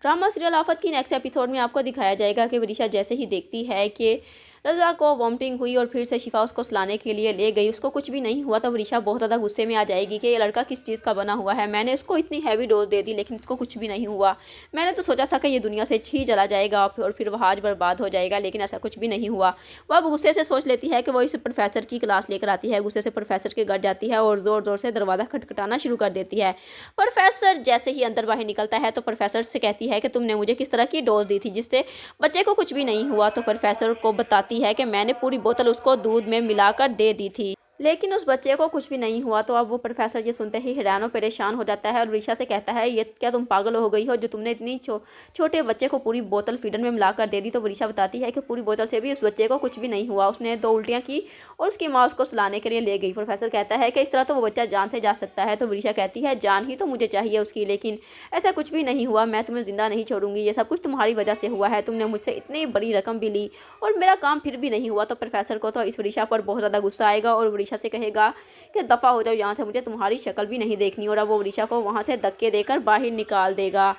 Drama serial आफत की next episode में आपको दिखाया जाएगा कि वरीशा जैसे ही देखती है कि रज़ा को वॉमिटिंग हुई और फिर से शिफा उसको सुलाने के लिए ले गई, उसको कुछ भी नहीं हुआ, तो वरीशा बहुत ज़्यादा गुस्से में आ जाएगी कि ये लड़का किस चीज़ का बना हुआ है। मैंने उसको इतनी हैवी डोज दे दी लेकिन इसको कुछ भी नहीं हुआ। मैंने तो सोचा था कि ये दुनिया से छी चला जाएगा और फिर वह आज बर्बाद हो जाएगा, लेकिन ऐसा कुछ भी नहीं हुआ। वह अब गुस्से से सोच लेती है कि वो इस प्रोफेसर की क्लास लेकर आती है। गुस्से से प्रोफेसर के घर जाती है और ज़ोर ज़ोर से दरवाज़ा खटखटाना शुरू कर देती है। प्रोफेसर जैसे ही अंदर बाहर निकलता है तो प्रोफेसर से कहती है कि तुमने मुझे किस तरह की डोज दी थी जिससे बच्चे को कुछ भी नहीं हुआ। तो प्रोफेसर को बताती है कि मैंने पूरी बोतल उसको दूध में मिलाकर दे दी थी, लेकिन उस बच्चे को कुछ भी नहीं हुआ। तो अब वो प्रोफेसर ये सुनते ही हैरान और परेशान हो जाता है और वरीशा से कहता है, ये क्या तुम पागल हो गई हो जो तुमने इतनी छोटे बच्चे को पूरी बोतल फीडर में मिलाकर दे दी। तो वरीशा बताती है कि पूरी बोतल से भी उस बच्चे को कुछ भी नहीं हुआ, उसने 2 उल्टियाँ की और उसकी माँ उसको सुलाने के लिए ले गई। प्रोफेसर कहता है कि इस तरह तो वो बच्चा जान से जा सकता है। तो वरीशा कहती है, जान ही तो मुझे चाहिए उसकी, लेकिन ऐसा कुछ भी नहीं हुआ, मैं तुम्हें जिंदा नहीं छोड़ूंगी, ये सब कुछ तुम्हारी वजह से हुआ है, तुमने मुझसे इतनी बड़ी रकम भी ली और मेरा काम फिर भी नहीं हुआ। तो प्रोफेसर को तो इस वरीशा पर बहुत ज़्यादा गुस्सा आएगा और वरीशा से कहेगा कि दफ़ा हो जाओ यहाँ से, मुझे तुम्हारी शक्ल भी नहीं देखनी। और अब वो वरीशा को वहाँ से धक्के देकर बाहर निकाल देगा।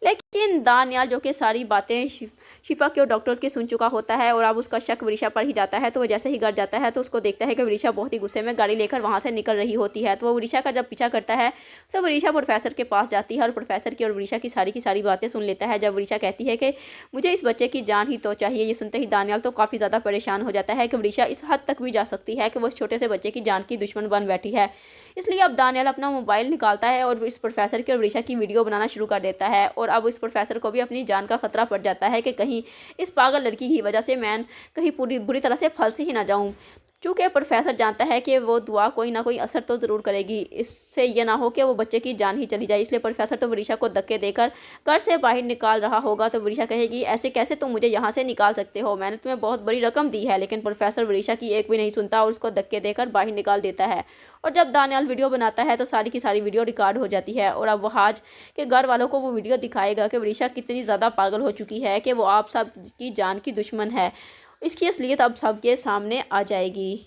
लेकिन दानियाल जो कि सारी बातें शिफा के और डॉक्टर्स की सुन चुका होता है और अब उसका शक वरीशा पर ही जाता है। तो वो जैसे ही घर जाता है तो उसको देखता है कि वरीशा बहुत ही गुस्से में गाड़ी लेकर वहाँ से निकल रही होती है। तो वो वरीशा का जब पीछा करता है तो वरीशा प्रोफेसर के पास जाती है और प्रोफेसर की और वरीशा की सारी बातें सुन लेता है। जब वरीशा कहती है कि मुझे इस बच्चे की जान ही तो चाहिए, ये सुनते ही दानियाल तो काफ़ी ज़्यादा परेशान हो जाता है कि वरीशा इस हद तक भी जा सकती है कि वो इस छोटे से बच्चे की जान की दुश्मन बन बैठी है। इसलिए अब दानियाल अपना मोबाइल निकालता है और इस प्रोफेसर की और वरीशा की वीडियो बनाना शुरू कर देता है। और अब इस प्रोफेसर को भी अपनी जान का खतरा पड़ जाता है कि कहीं इस पागल लड़की की वजह से मैं कहीं पूरी बुरी तरह से फंस ही ना जाऊं। चूँकि प्रोफेसर जानता है कि वो दुआ कोई ना कोई असर तो ज़रूर करेगी, इससे ये ना हो कि वो बच्चे की जान ही चली जाए। इसलिए प्रोफेसर तो वरीशा को धक्के देकर घर से बाहर निकाल रहा होगा। तो वरीशा कहेगी, ऐसे कैसे तुम मुझे यहाँ से निकाल सकते हो, मैंने तुम्हें बहुत बड़ी रकम दी है। लेकिन प्रोफेसर वरीशा की एक भी नहीं सुनता और उसको धक्के देकर बाहर निकाल देता है। और जब दानियाल वीडियो बनाता है तो सारी की सारी वीडियो रिकॉर्ड हो जाती है और अब वो आज के घर वालों को वो वीडियो दिखाएगा कि वरीशा कितनी ज़्यादा पागल हो चुकी है कि वो आप सब की जान की दुश्मन है। इसकी असलियत अब सबके सामने आ जाएगी।